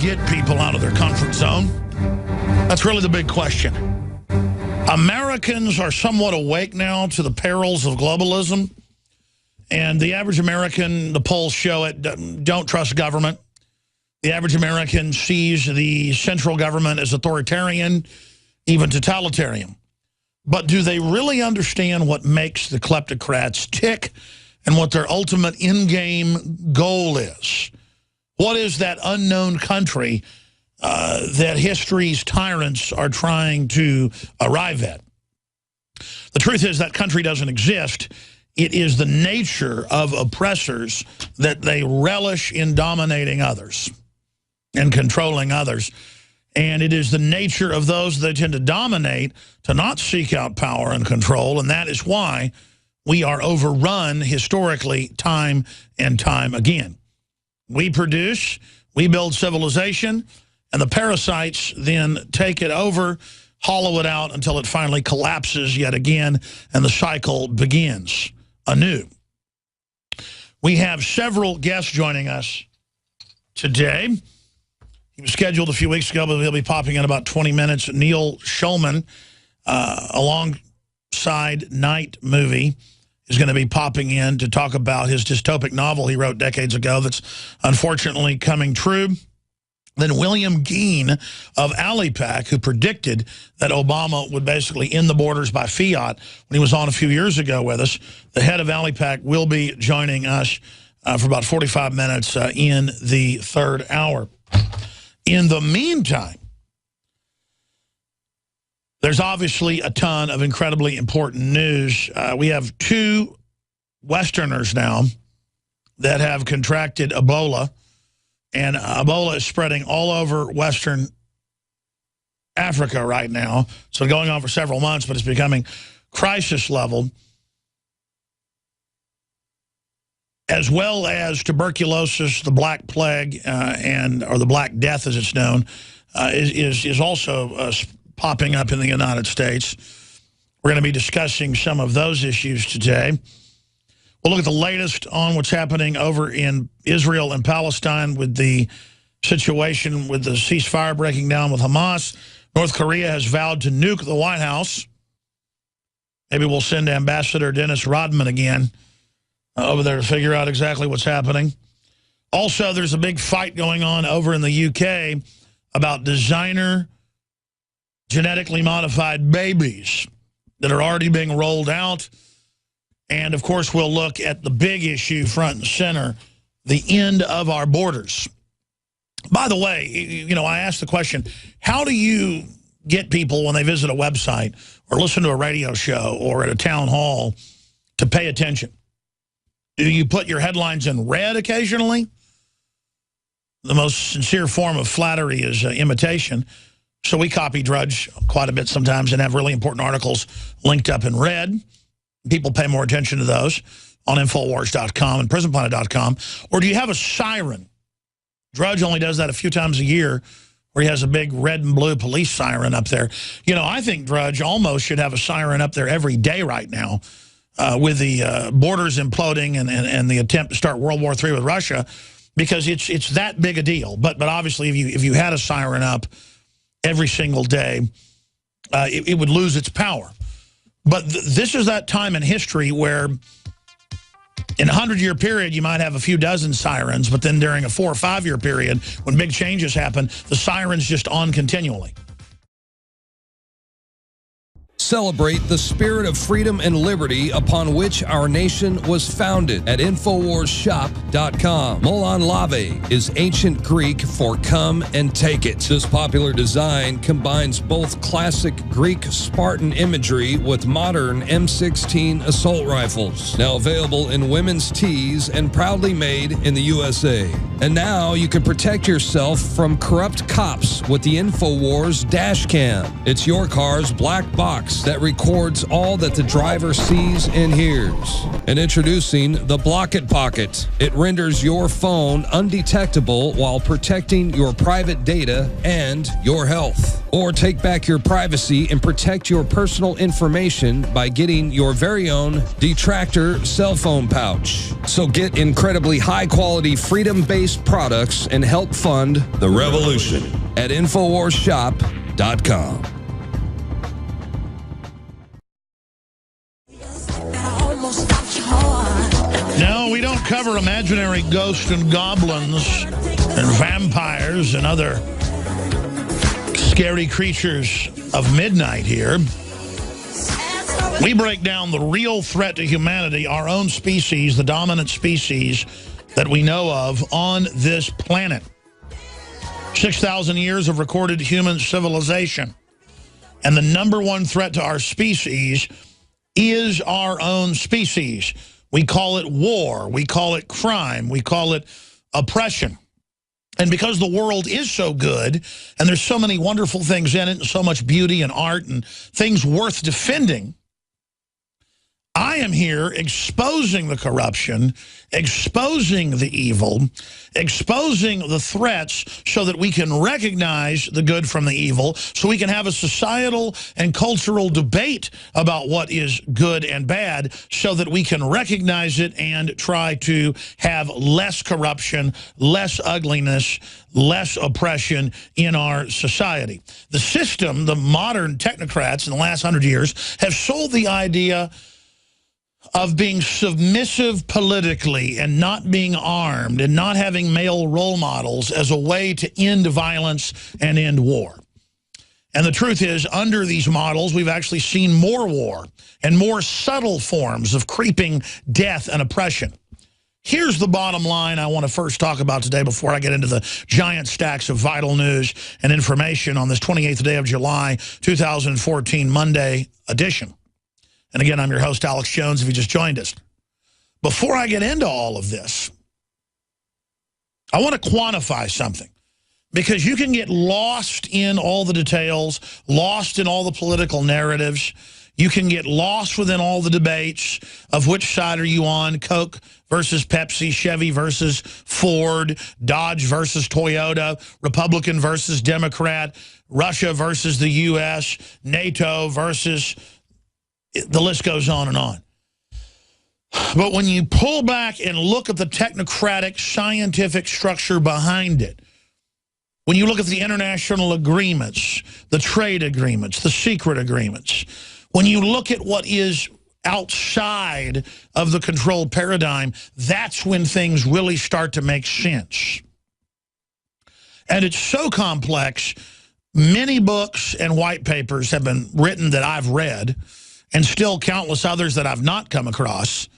get people out of their comfort zone? That's really the big question. Americans are somewhat awake now to the perils of globalism. And the average American, the polls show it, don't trust government. The average American sees the central government as authoritarian, even totalitarian. But do they really understand what makes the kleptocrats tick and what their ultimate in-game goal is? What is that unknown country that history's tyrants are trying to arrive at? The truth is that country doesn't exist. It is the nature of oppressors that they relish in dominating others and controlling others. And it is the nature of those that tend to dominate to not seek out power and control. And that is why we are overrun historically time and time again. We produce, we build civilization, and the parasites then take it over, hollow it out until it finally collapses yet again, and the cycle begins anew. We have several guests joining us today. He was scheduled a few weeks ago, but he'll be popping in about 20 minutes. Neil Schulman, alongside Night Movie, is going to be popping in to talk about his dystopic novel he wrote decades ago that's unfortunately coming true. Then William Geen of Alipac, who predicted that Obama would basically end the borders by fiat when he was on a few years ago with us. The head of Alipac will be joining us for about 45 minutes in the third hour. In the meantime, there's obviously a ton of incredibly important news. We have two Westerners now that have contracted Ebola. And Ebola is spreading all over Western Africa right now. So going on for several months, but it's becoming crisis level. As well as tuberculosis, the Black Plague, or the Black Death as it's known, is also popping up in the United States. We're going to be discussing some of those issues today. We'll look at the latest on what's happening over in Israel and Palestine with the situation with the ceasefire breaking down with Hamas. North Korea has vowed to nuke the White House. Maybe we'll send Ambassador Dennis Rodman again over there to figure out exactly what's happening. Also, there's a big fight going on over in the UK about designer genetically modified babies that are already being rolled out. And, of course, we'll look at the big issue front and center, the end of our borders. By the way, you know, I asked the question, how do you get people when they visit a website or listen to a radio show or at a town hall to pay attention? Do you put your headlines in red occasionally? The most sincere form of flattery is imitation. So we copy Drudge quite a bit sometimes and have really important articles linked up in red. People pay more attention to those on Infowars.com and PrisonPlanet.com. Or do you have a siren? Drudge only does that a few times a year where he has a big red and blue police siren up there. You know, I think Drudge almost should have a siren up there every day right now with the borders imploding and the attempt to start World War III with Russia, because it's that big a deal. But obviously if you had a siren up every single day, it would lose its power. But this is that time in history where in a 100-year period, you might have a few dozen sirens, but then during a 4 or 5 year period, when big changes happen, the siren's just on continually. Celebrate the spirit of freedom and liberty upon which our nation was founded at InfoWarsShop.com. Molon Lave is ancient Greek for come and take it. This popular design combines both classic Greek Spartan imagery with modern M16 assault rifles. Now available in women's tees and proudly made in the USA. And now you can protect yourself from corrupt cops with the InfoWars dash cam. It's your car's black box device that records all that the driver sees and hears. And introducing the Block It Pocket. It renders your phone undetectable while protecting your private data and your health. Or take back your privacy and protect your personal information by getting your very own Detractor cell phone pouch. So get incredibly high-quality, freedom-based products and help fund the revolution at InfoWarsShop.com. No, we don't cover imaginary ghosts and goblins and vampires and other scary creatures of midnight here. We break down the real threat to humanity, our own species, the dominant species that we know of on this planet. 6,000 years of recorded human civilization. And the number one threat to our species is our own species. We call it war. We call it crime. We call it oppression. And because the world is so good, and there's so many wonderful things in it, and so much beauty and art and things worth defending, I am here exposing the corruption, exposing the evil, exposing the threats so that we can recognize the good from the evil, so we can have a societal and cultural debate about what is good and bad, so that we can recognize it and try to have less corruption, less ugliness, less oppression in our society. The system, the modern technocrats in the last 100 years have sold the idea of being submissive politically and not being armed and not having male role models as a way to end violence and end war. And the truth is, under these models, we've actually seen more war and more subtle forms of creeping death and oppression. Here's the bottom line I want to first talk about today before I get into the giant stacks of vital news and information on this 28th day of July, 2014, Monday edition. And again, I'm your host, Alex Jones, if you just joined us. Before I get into all of this, I want to quantify something. Because you can get lost in all the details, lost in all the political narratives. You can get lost within all the debates of which side are you on, Coke versus Pepsi, Chevy versus Ford, Dodge versus Toyota, Republican versus Democrat, Russia versus the U.S., NATO versus... The list goes on and on. But when you pull back and look at the technocratic scientific structure behind it, when you look at the international agreements, the trade agreements, the secret agreements, when you look at what is outside of the controlled paradigm, that's when things really start to make sense. And it's so complex, many books and white papers have been written that I've read, and still countless others that I've not come across,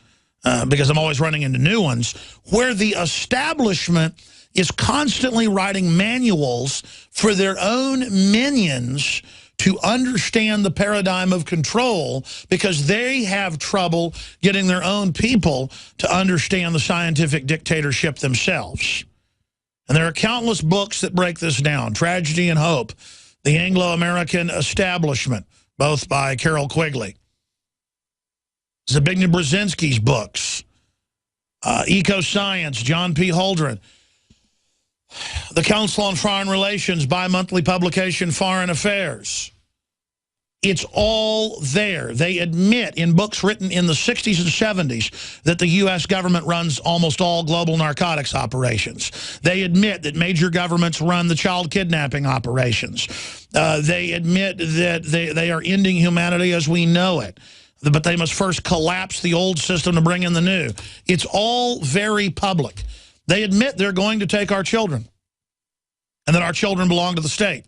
because I'm always running into new ones, where the establishment is constantly writing manuals for their own minions to understand the paradigm of control, because they have trouble getting their own people to understand the scientific dictatorship themselves. And there are countless books that break this down. Tragedy and Hope, The Anglo-American Establishment, both by Carol Quigley. Zbigniew Brzezinski's books, Eco-Science, John P. Holdren, the Council on Foreign Relations, bi-monthly publication, Foreign Affairs. It's all there. They admit in books written in the 60s and 70s that the U.S. government runs almost all global narcotics operations. They admit that major governments run the child kidnapping operations. They admit that they are ending humanity as we know it. But they must first collapse the old system to bring in the new. It's all very public. They admit they're going to take our children and that our children belong to the state.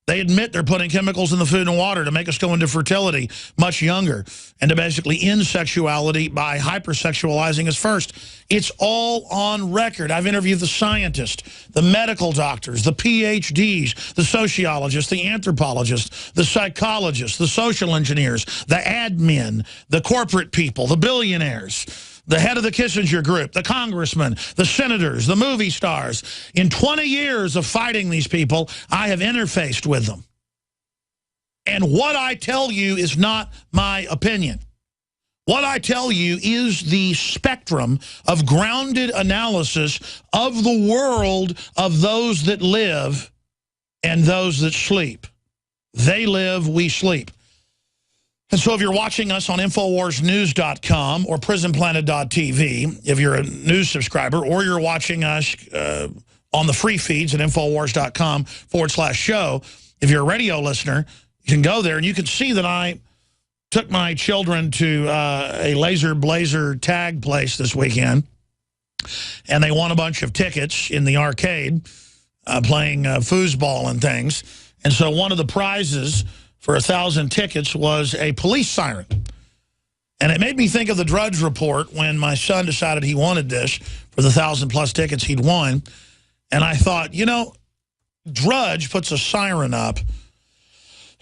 They admit they're putting chemicals in the food and water to make us go into fertility much younger and to basically end sexuality by hypersexualizing us first. It's all on record. I've interviewed the scientists, the medical doctors, the PhDs, the sociologists, the anthropologists, the psychologists, the social engineers, the admin, the corporate people, the billionaires, the head of the Kissinger group, the congressmen, the senators, the movie stars. In 20 years of fighting these people, I have interfaced with them. And what I tell you is not my opinion. What I tell you is the spectrum of grounded analysis of the world of those that live and those that sleep. They live, we sleep. And so if you're watching us on InfoWarsNews.com or PrisonPlanet.tv, if you're a news subscriber, or you're watching us on the free feeds at InfoWars.com/show, if you're a radio listener, you can go there and you can see that I took my children to a laser blazer tag place this weekend, and they won a bunch of tickets in the arcade playing foosball and things. And so one of the prizes for 1,000 tickets was a police siren. And it made me think of the Drudge Report when my son decided he wanted this for the 1,000+ tickets he'd won. And I thought, you know, Drudge puts a siren up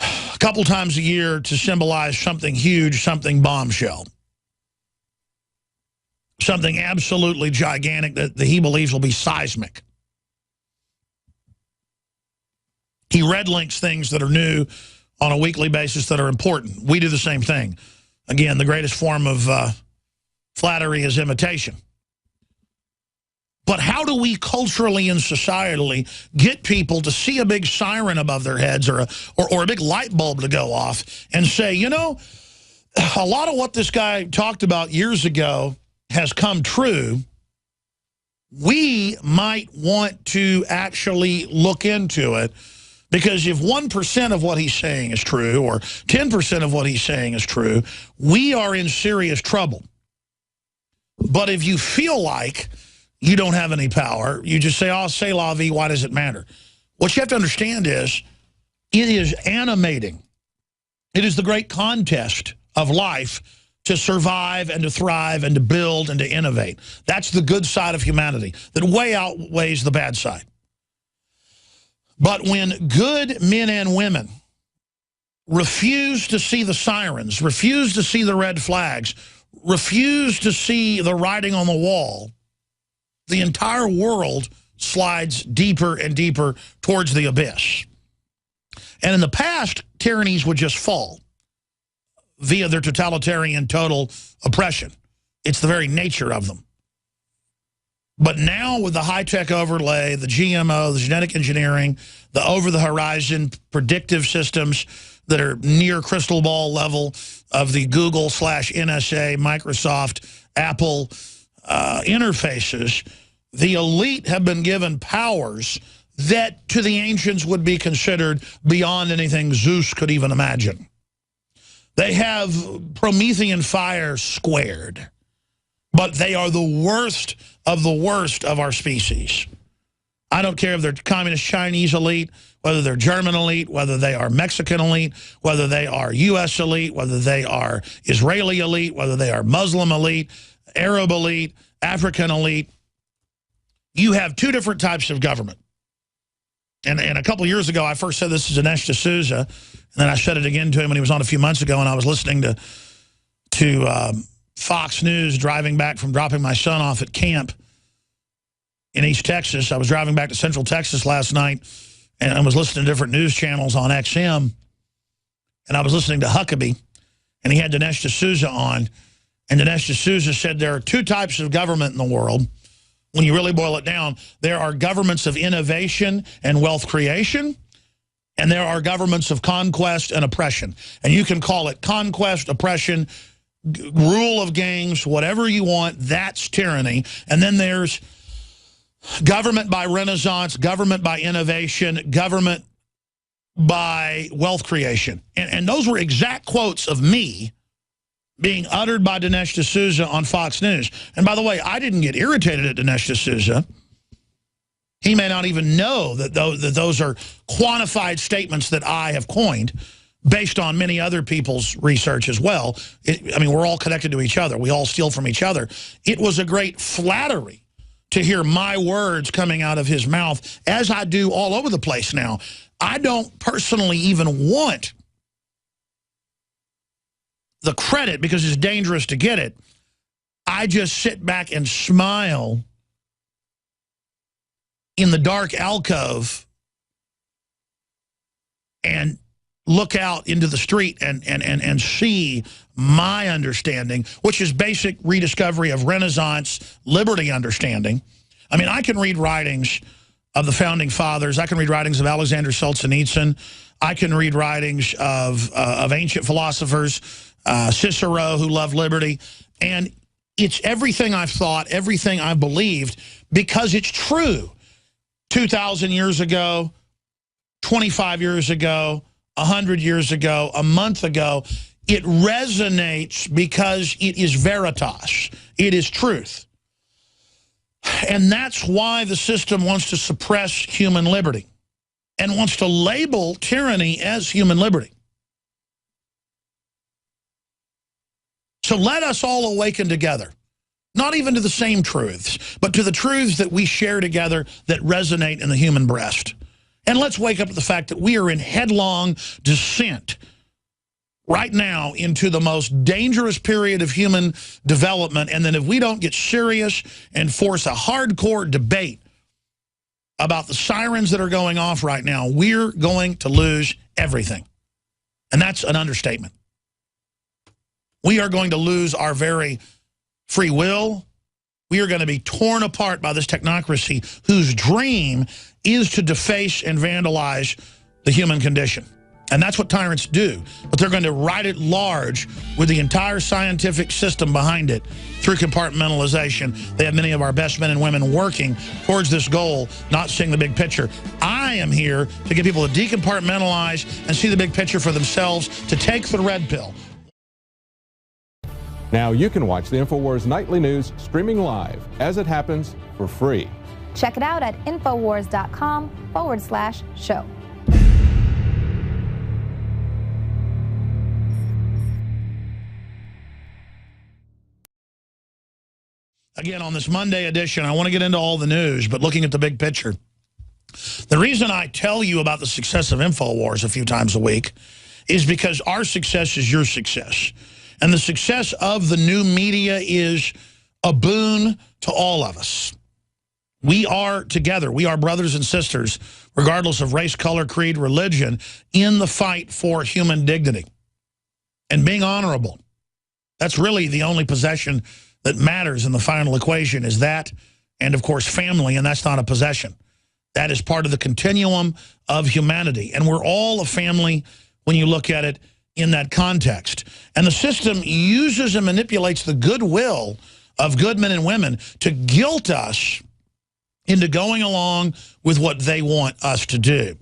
a couple times a year to symbolize something huge, something bombshell. Something absolutely gigantic that he believes will be seismic. He red links things that are new on a weekly basis that are important. We do the same thing. Again, the greatest form of flattery is imitation. But how do we culturally and societally get people to see a big siren above their heads or a big light bulb to go off and say, you know, a lot of what this guy talked about years ago has come true. We might want to actually look into it, because if 1% of what he's saying is true or 10% of what he's saying is true, we are in serious trouble. But if you feel like you don't have any power, you just say, oh, c'est la vie, why does it matter? What you have to understand is it is animating. It is the great contest of life to survive and to thrive and to build and to innovate. That's the good side of humanity that way outweighs the bad side. But when good men and women refuse to see the sirens, refuse to see the red flags, refuse to see the writing on the wall, the entire world slides deeper and deeper towards the abyss. And in the past, tyrannies would just fall via their totalitarian total oppression. It's the very nature of them. But now with the high-tech overlay, the GMO, the genetic engineering, the over-the-horizon predictive systems that are near crystal ball level of the Google/NSA, Microsoft, Apple interfaces, the elite have been given powers that to the ancients would be considered beyond anything Zeus could even imagine. They have Promethean fire squared, but they are the worst of our species. I don't care if they're communist Chinese elite, whether they're German elite, whether they are Mexican elite, whether they are U.S. elite, whether they are Israeli elite, whether they are Muslim elite, Arab elite, African elite. You have two different types of government. And a couple of years ago, I first said this to Dinesh D'Souza, and then I said it again to him when he was on a few months ago, and I was listening to Fox News driving back from dropping my son off at camp in East Texas. I was driving back to Central Texas last night, and I was listening to different news channels on XM, and I was listening to Huckabee, and he had Dinesh D'Souza on, and Dinesh D'Souza said there are two types of government in the world. When you really boil it down, there are governments of innovation and wealth creation, and there are governments of conquest and oppression. And you can call it conquest, oppression, rule of gangs, whatever you want, that's tyranny. And then there's government by renaissance, government by innovation, government by wealth creation. And those were exact quotes of me being uttered by Dinesh D'Souza on Fox News. And by the way, I didn't get irritated at Dinesh D'Souza. He may not even know that those are quantified statements that I have coined based on many other people's research as well. I mean, we're all connected to each other. We all steal from each other. It was a great flattery to hear my words coming out of his mouth, as I do all over the place now. I don't personally even want the credit because it's dangerous to get it. I just sit back and smile in the dark alcove and look out into the street and see my understanding, which is basic rediscovery of Renaissance liberty understanding. I mean, I can read writings of the Founding Fathers. I can read writings of Alexander Solzhenitsyn. I can read writings of ancient philosophers, Cicero, who loved liberty. And it's everything I've thought, everything I've believed, because it's true. 2,000 years ago, 25 years ago, 100 years ago, a month ago, it resonates because it is veritas. It is truth. And that's why the system wants to suppress human liberty and wants to label tyranny as human liberty. So let us all awaken together, not even to the same truths, but to the truths that we share together that resonate in the human breast. And let's wake up to the fact that we are in headlong descent right now into the most dangerous period of human development. And then if we don't get serious and force a hardcore debate about the sirens that are going off right now, we're going to lose everything. And that's an understatement. We are going to lose our very free will. We are going to be torn apart by this technocracy whose dream is to deface and vandalize the human condition. And that's what tyrants do. But they're going to write it large with the entire scientific system behind it through compartmentalization. They have many of our best men and women working towards this goal, not seeing the big picture. I am here to get people to decompartmentalize and see the big picture for themselves, to take the red pill. Now you can watch the InfoWars Nightly News streaming live as it happens for free. Check it out at Infowars.com/show. Again, on this Monday edition, I want to get into all the news, but looking at the big picture. The reason I tell you about the success of InfoWars a few times a week is because our success is your success. And the success of the new media is a boon to all of us. We are together. We are brothers and sisters, regardless of race, color, creed, religion, in the fight for human dignity and being honorable. That's really the only possession that matters in the final equation, is that, and of course family, and that's not a possession. That is part of the continuum of humanity. And we're all a family when you look at it in that context. And the system uses and manipulates the goodwill of good men and women to guilt us into going along with what they want us to do.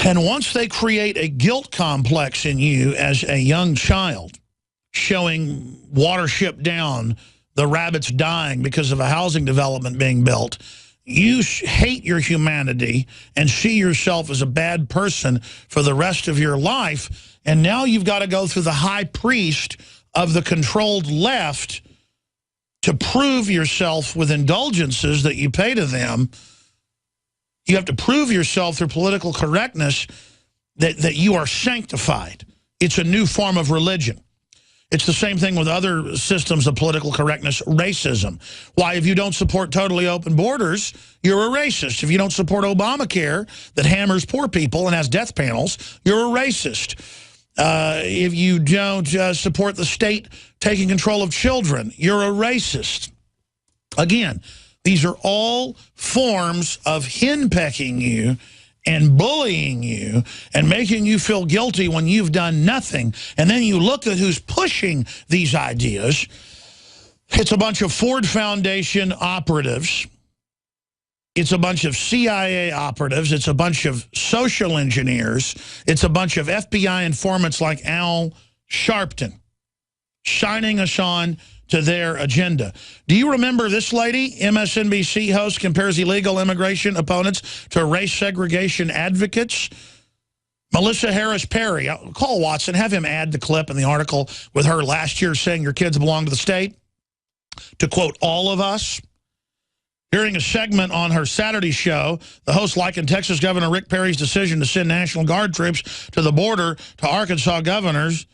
And once they create a guilt complex in you as a young child, showing Watership Down, the rabbits dying because of a housing development being built, you hate your humanity and see yourself as a bad person for the rest of your life. And now you've got to go through the high priest of the controlled left to prove yourself with indulgences that you pay to them. You have to prove yourself through political correctness that you are sanctified. It's a new form of religion. It's the same thing with other systems of political correctness, racism. Why, if you don't support totally open borders, you're a racist. If you don't support Obamacare that hammers poor people and has death panels, you're a racist. If you don't support the state taking control of children, you're a racist. Again, these are all forms of henpecking you and bullying you and making you feel guilty when you've done nothing. And then you look at who's pushing these ideas. It's a bunch of Ford Foundation operatives. It's a bunch of CIA operatives. It's a bunch of social engineers. It's a bunch of FBI informants like Al Sharpton, shining us on to their agenda. Do you remember this lady, MSNBC host, compares illegal immigration opponents to race segregation advocates? Melissa Harris Perry. Call Watson, have him add the clip in the article with her last year saying your kids belong to the state, to quote all of us. During a segment on her Saturday show, the host likened Texas Governor Rick Perry's decision to send National Guard troops to the border to Arkansas governor's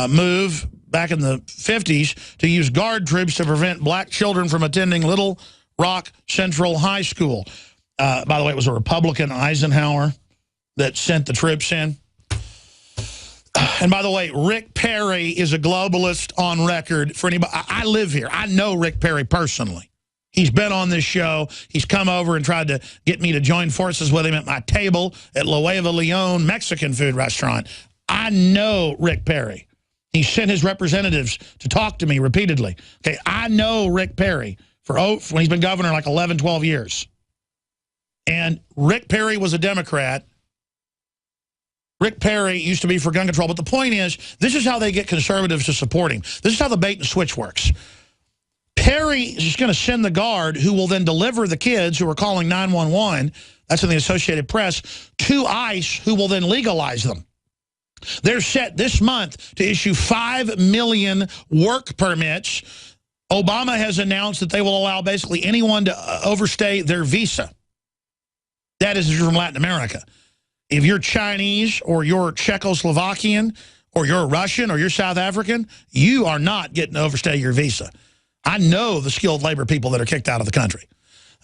move back in the 50s to use Guard troops to prevent black children from attending Little Rock Central High School. By the way, it was a Republican Eisenhower that sent the troops in. And by the way, Rick Perry is a globalist on record. For anybody, I live here. I know Rick Perry personally. He's been on this show. He's come over and tried to get me to join forces with him at my table at La Nueva Leon Mexican food restaurant. I know Rick Perry. He sent his representatives to talk to me repeatedly. Okay, I know Rick Perry when he's been governor like 11, 12 years. And Rick Perry was a Democrat. Rick Perry used to be for gun control. But the point is, this is how they get conservatives to support him. This is how the bait and switch works. Perry is just going to send the guard who will then deliver the kids who are calling 911, that's in the Associated Press, to ICE, who will then legalize them. They're set this month to issue 5 million work permits. Obama has announced that they will allow basically anyone to overstay their visa. That is from Latin America. If you're Chinese or you're Czechoslovakian or you're Russian or you're South African, you are not getting to overstay your visa. I know the skilled labor people that are kicked out of the country.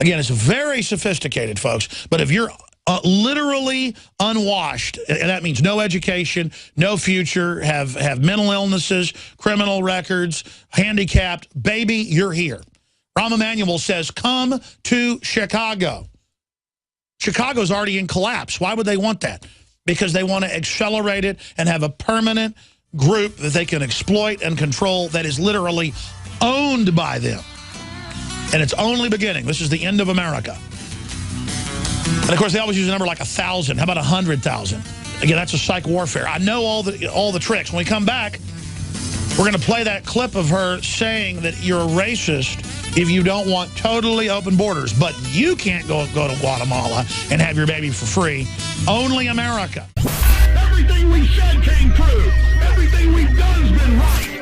Again, it's very sophisticated, folks. But if you're literally unwashed, and that means no education, no future, have mental illnesses, criminal records, handicapped, baby, you're here. Rahm Emanuel says, come to Chicago. Chicago's already in collapse. Why would they want that? Because they want to accelerate it and have a permanent group that they can exploit and control that is literally owned by them. And it's only beginning. This is the end of America. And, of course, they always use a number like 1,000. How about 100,000? Again, that's a psych warfare. I know all the tricks. When we come back, we're going to play that clip of her saying that you're a racist if you don't want totally open borders. But you can't go to Guatemala and have your baby for free. Only America. Everything we said came true. Everything we've done's been right.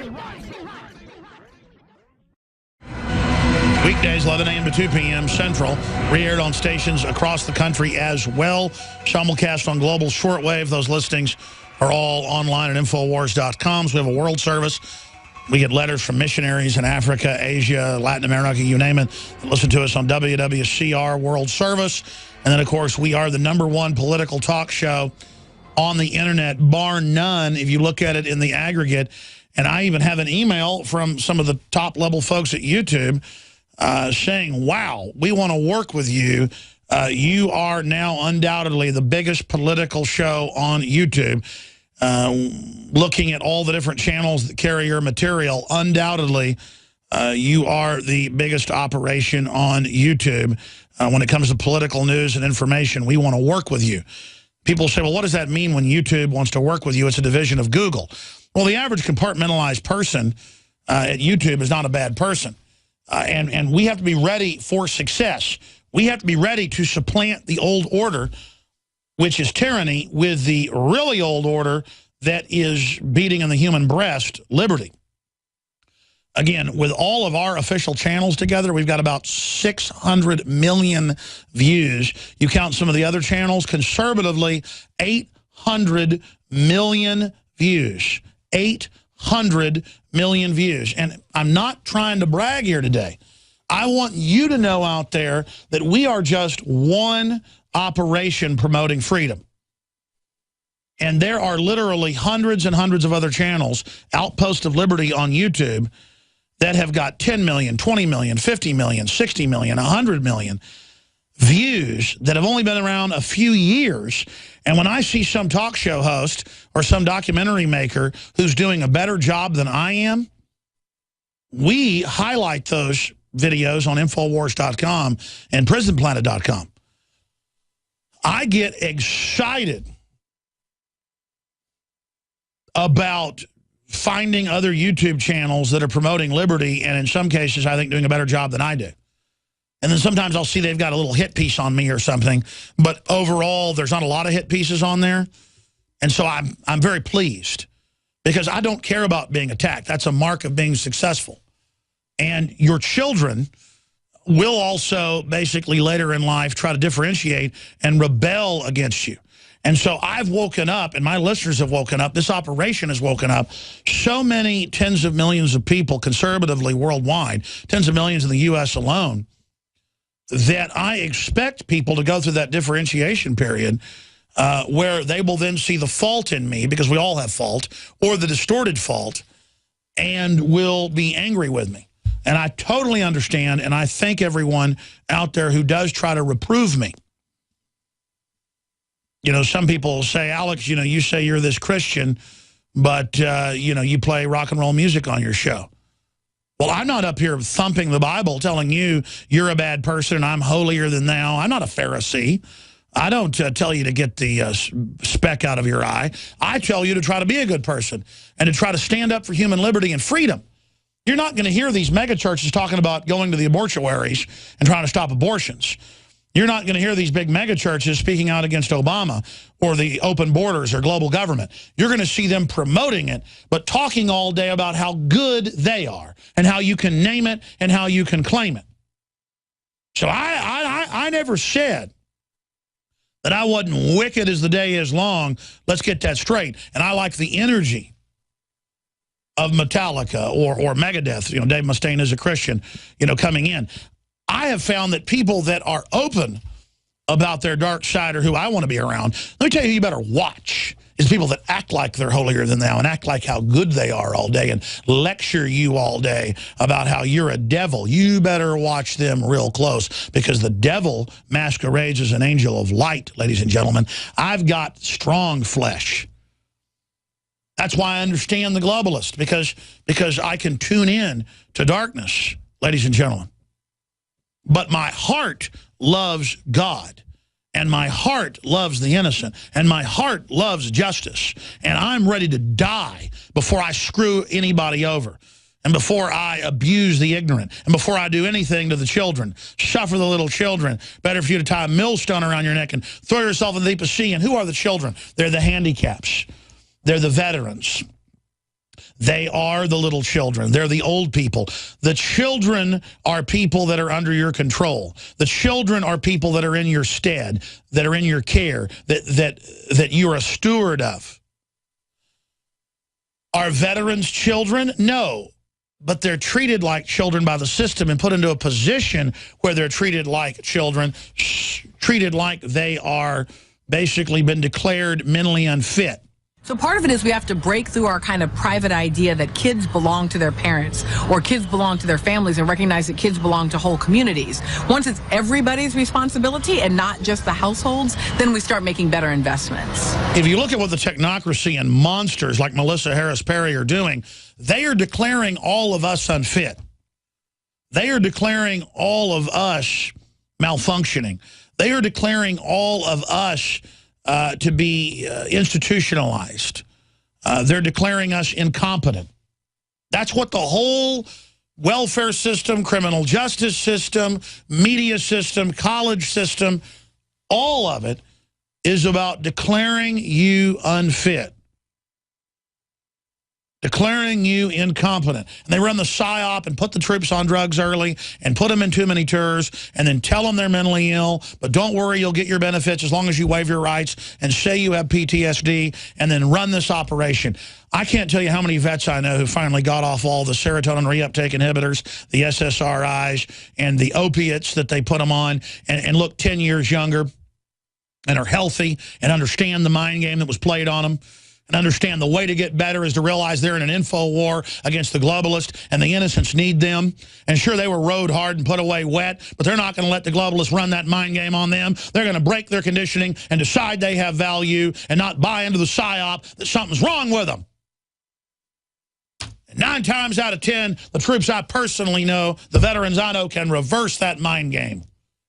Weekdays, 11 a.m. to 2 p.m. Central, re-aired on stations across the country as well. Simulcast on global shortwave. Those listings are all online at Infowars.com. So we have a world service. We get letters from missionaries in Africa, Asia, Latin America, you name it. Listen to us on WWCR World Service. And then, of course, we are the #1 political talk show on the internet, bar none, if you look at it in the aggregate. And I even have an email from some of the top-level folks at YouTube saying, wow, we want to work with you. You are now undoubtedly the biggest political show on YouTube. Looking at all the different channels that carry your material, undoubtedly, you are the biggest operation on YouTube. When it comes to political news and information, we want to work with you. People say, well, what does that mean when YouTube wants to work with you? It's a division of Google. Well, the average compartmentalized person at YouTube is not a bad person. And we have to be ready for success. We have to be ready to supplant the old order, which is tyranny, with the really old order that is beating in the human breast, liberty. Again, with all of our official channels together, we've got about 600 million views. You count some of the other channels, conservatively, 800 million views. 800 million views. And I'm not trying to brag here today. I want you to know out there that we are just one operation promoting freedom. And there are literally hundreds and hundreds of other channels, Outpost of Liberty on YouTube, that have got 10 million, 20 million, 50 million, 60 million, 100 million views that have only been around a few years. And when I see some talk show host or some documentary maker who's doing a better job than I am, we highlight those videos on Infowars.com and PrisonPlanet.com. I get excited about finding other YouTube channels that are promoting liberty and in some cases, I think, doing a better job than I do. And then sometimes I'll see they've got a little hit piece on me or something. But overall, there's not a lot of hit pieces on there. And so I'm very pleased because I don't care about being attacked. That's a mark of being successful. And your children will also basically later in life try to differentiate and rebel against you. And so I've woken up, and my listeners have woken up. This operation has woken up so many tens of millions of people conservatively worldwide, tens of millions in the U.S. alone, that I expect people to go through that differentiation period where they will then see the fault in me, because we all have fault, or the distorted fault, and will be angry with me. And I totally understand, and I thank everyone out there who does try to reprove me. You know, some people say, Alex, you know, you say you're this Christian, but, you know, you play rock and roll music on your show. Well, I'm not up here thumping the Bible telling you you're a bad person and I'm holier than thou. I'm not a Pharisee. I don't tell you to get the speck out of your eye. I tell you to try to be a good person and to try to stand up for human liberty and freedom. You're not going to hear these mega churches talking about going to the abortuaries and trying to stop abortions. You're not going to hear these big mega churches speaking out against Obama or the open borders or global government. You're going to see them promoting it, but talking all day about how good they are and how you can name it and how you can claim it. So I never said that I wasn't wicked as the day is long. Let's get that straight. And I like the energy of Metallica or Megadeth. You know, Dave Mustaine is a Christian, you know, coming in. I have found that people that are open about their dark side or who I want to be around, let me tell you who you better watch, is people that act like they're holier than thou and act like how good they are all day and lecture you all day about how you're a devil. You better watch them real close, because the devil masquerades as an angel of light, ladies and gentlemen. I've got strong flesh. That's why I understand the globalist, because I can tune in to darkness, ladies and gentlemen. But my heart loves God, and my heart loves the innocent, and my heart loves justice, and I'm ready to die before I screw anybody over, and before I abuse the ignorant, and before I do anything to the children, suffer the little children. Better for you to tie a millstone around your neck and throw yourself in the deepest sea. And who are the children? They're the handicaps. They're the veterans. They are the little children. They're the old people. The children are people that are under your control. The children are people that are in your stead, that are in your care, that you're a steward of. Are veterans children? No. But they're treated like children by the system and put into a position where they're treated like children, treated like they are basically been declared mentally unfit. So part of it is we have to break through our kind of private idea that kids belong to their parents or kids belong to their families, and recognize that kids belong to whole communities. Once it's everybody's responsibility and not just the households, then we start making better investments. If you look at what the technocracy and monsters like Melissa Harris Perry are doing, they are declaring all of us unfit. They are declaring all of us malfunctioning. They are declaring all of us to be institutionalized. They're declaring us incompetent. That's what the whole welfare system, criminal justice system, media system, college system, all of it is about declaring you unfit. Declaring you incompetent. And they run the PSYOP and put the troops on drugs early and put them in too many tours and then tell them they're mentally ill, but don't worry, you'll get your benefits as long as you waive your rights and say you have PTSD, and then run this operation. I can't tell you how many vets I know who finally got off all the serotonin reuptake inhibitors, the SSRIs, and the opiates that they put them on and look 10 years younger and are healthy and understand the mind game that was played on them. And understand the way to get better is to realize they're in an info war against the globalists, and the innocents need them. And sure, they were rode hard and put away wet, but they're not going to let the globalists run that mind game on them. They're going to break their conditioning and decide they have value and not buy into the PSYOP that something's wrong with them. And 9 times out of 10, the troops I personally know, the veterans I know, can reverse that mind game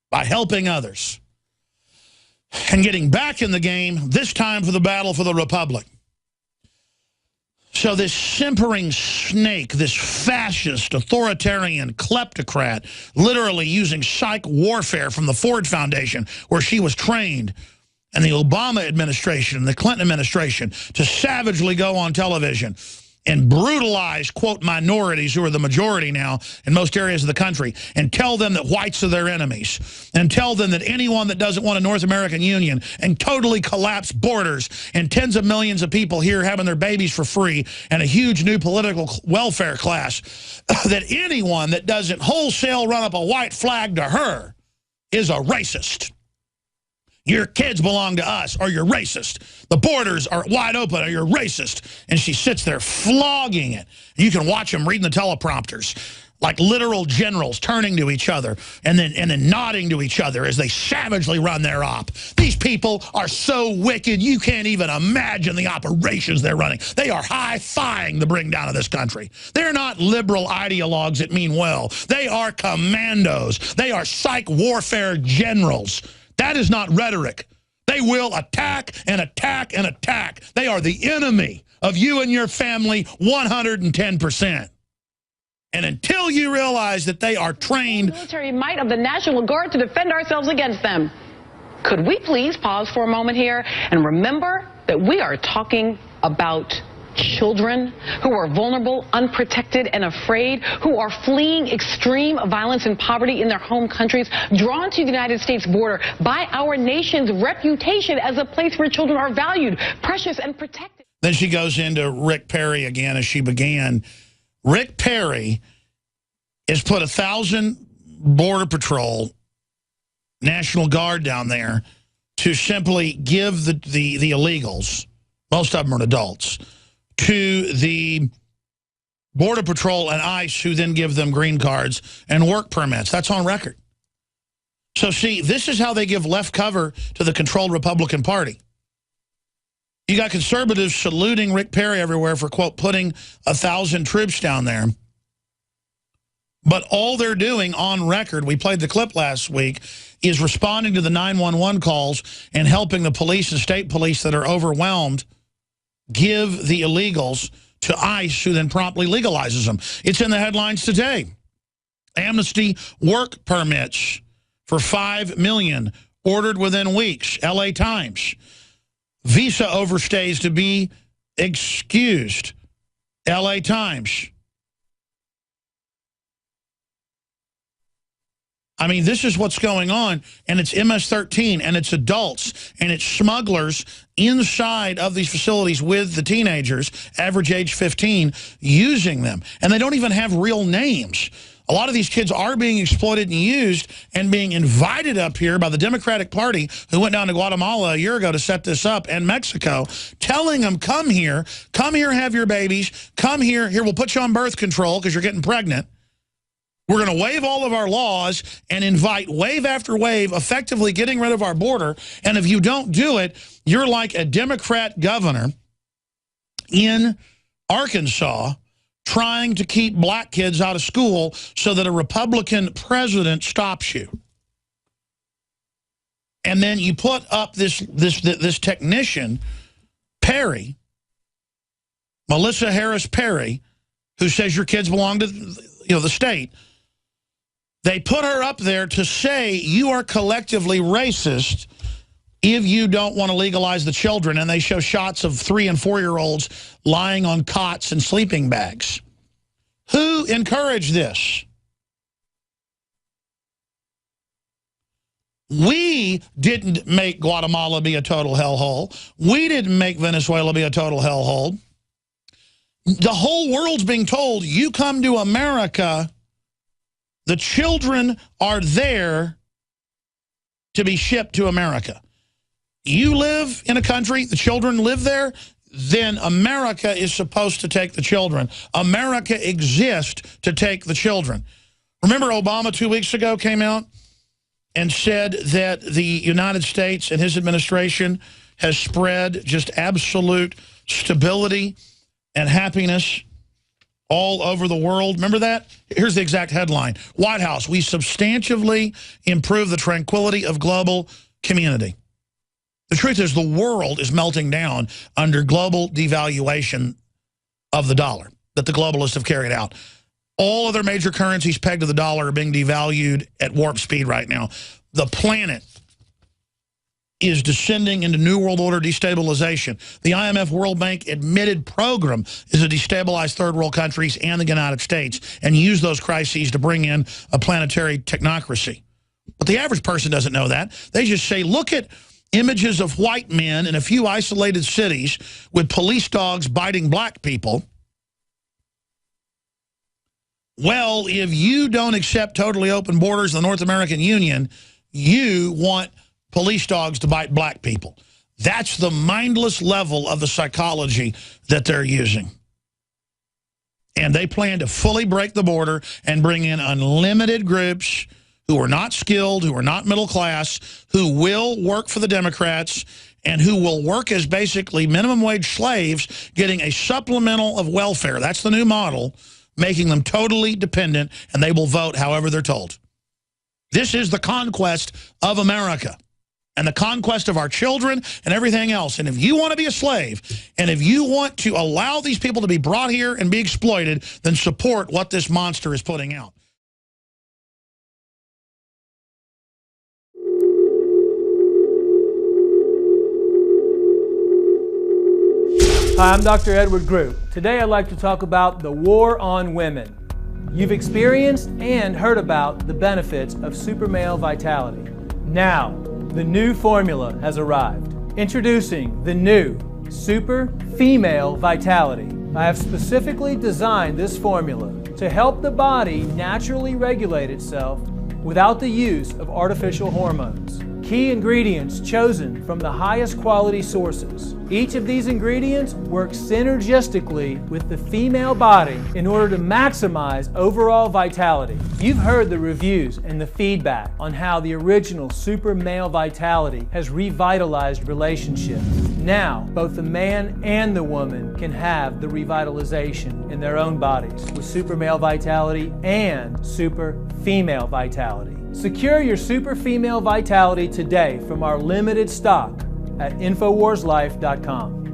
by helping others and getting back in the game, this time for the battle for the Republic. So this simpering snake, this fascist, authoritarian kleptocrat, literally using psych warfare from the Ford Foundation, where she was trained, and the Obama administration, the Clinton administration, to savagely go on television and brutalize, quote, minorities who are the majority now in most areas of the country, and tell them that whites are their enemies, and tell them that anyone that doesn't want a North American Union, and totally collapse borders, and tens of millions of people here having their babies for free, and a huge new political welfare class, that anyone that doesn't wholesale run up a white flag to her is a racist. Your kids belong to us, or you're racist. The borders are wide open, or you're racist. And she sits there flogging it. You can watch them reading the teleprompters, like literal generals turning to each other and then nodding to each other as they savagely run their op. These people are so wicked, you can't even imagine the operations they're running. They are high-fiving the bring down of this country. They're not liberal ideologues that mean well. They are commandos. They are psych warfare generals. That is not rhetoric. They will attack and attack and attack. They are the enemy of you and your family 110%. And until you realize that they are trained... military might of the National Guard to defend ourselves against them. Could we please pause for a moment here and remember that we are talking about children who are vulnerable, unprotected, and afraid, who are fleeing extreme violence and poverty in their home countries, drawn to the United States border by our nation's reputation as a place where children are valued, precious, and protected. Then she goes into Rick Perry again as she began. Rick Perry has put 1,000 Border Patrol, National Guard down there to simply give the illegals, most of them are adults, to the Border Patrol and ICE, who then give them green cards and work permits. That's on record. So see, this is how they give left cover to the controlled Republican Party. You got conservatives saluting Rick Perry everywhere for, quote, putting 1,000 troops down there. But all they're doing on record, we played the clip last week, is responding to the 911 calls and helping the police and state police that are overwhelmed give the illegals to ICE, who then promptly legalizes them. It's in the headlines today. Amnesty work permits for 5 million ordered within weeks. LA Times. Visa overstays to be excused. LA Times. I mean, this is what's going on, and it's MS-13, and it's adults, and it's smugglers inside of these facilities with the teenagers, average age 15, using them. And they don't even have real names. A lot of these kids are being exploited and used and being invited up here by the Democratic Party, who went down to Guatemala a year ago to set this up, and Mexico, telling them, come here, have your babies, come here, we'll put you on birth control because you're getting pregnant. We're going to waive all of our laws and invite wave after wave, effectively getting rid of our border. And if you don't do it, you're like a Democrat governor in Arkansas trying to keep black kids out of school so that a Republican president stops you. And then you put up this technician, Perry, Melissa Harris Perry, who says your kids belong to the state. They put her up there to say you are collectively racist if you don't want to legalize the children. And they show shots of 3- and 4-year-olds lying on cots and sleeping bags. Who encouraged this? We didn't make Guatemala be a total hellhole. We didn't make Venezuela be a total hellhole. The whole world's being told, you come to America, the children are there to be shipped to America. You live in a country, the children live there, then America is supposed to take the children. America exists to take the children. Remember Obama 2 weeks ago came out and said that the United States and his administration has spread just absolute stability and happiness all over the world. Remember that? Here's the exact headline. White House, we substantially improve the tranquility of global community. The truth is the world is melting down under global devaluation of the dollar that the globalists have carried out. All other major currencies pegged to the dollar are being devalued at warp speed right now. The planet is descending into New World Order destabilization. The IMF World Bank admitted program is to destabilize third world countries and the United States and use those crises to bring in a planetary technocracy. But the average person doesn't know that. They just say, look at images of white men in a few isolated cities with police dogs biting black people. Well, if you don't accept totally open borders in the North American Union, you want police dogs to bite black people. That's the mindless level of the psychology that they're using. And they plan to fully break the border and bring in unlimited groups who are not skilled, who are not middle class, who will work for the Democrats, and who will work as basically minimum wage slaves, getting a supplemental of welfare. That's the new model, making them totally dependent, and they will vote however they're told. This is the conquest of America and the conquest of our children and everything else. And if you want to be a slave, and if you want to allow these people to be brought here and be exploited, then support what this monster is putting out. Hi, I'm Dr. Edward Group. Today I'd like to talk about the war on women. You've experienced and heard about the benefits of super male vitality. Now, the new formula has arrived. Introducing the new Super Female Vitality. I have specifically designed this formula to help the body naturally regulate itself without the use of artificial hormones. Key ingredients chosen from the highest quality sources. Each of these ingredients works synergistically with the female body in order to maximize overall vitality. You've heard the reviews and the feedback on how the original Super Male Vitality has revitalized relationships. Now, both the man and the woman can have the revitalization in their own bodies with Super Male Vitality and Super Female Vitality. Secure your Super Female Vitality today from our limited stock at InfoWarsLife.com.